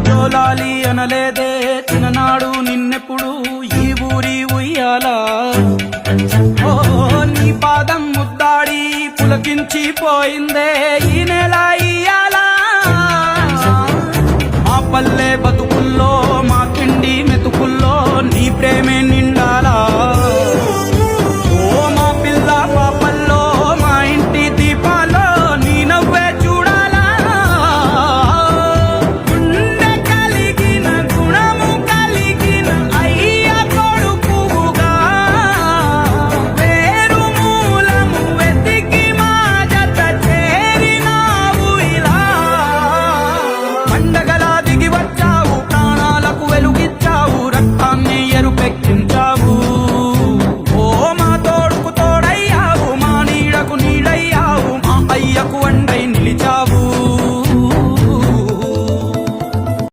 జోలాలి అనలేదే చిన్ననాడు నిన్నెప్పుడు ఈ ఊరి ఉయ్యాలా ఓ నీ పాదం ముద్దాడి పులకించి పోయిందే ఈ నెల ఇయ్యాలా మా పల్లె బతుకుల్లో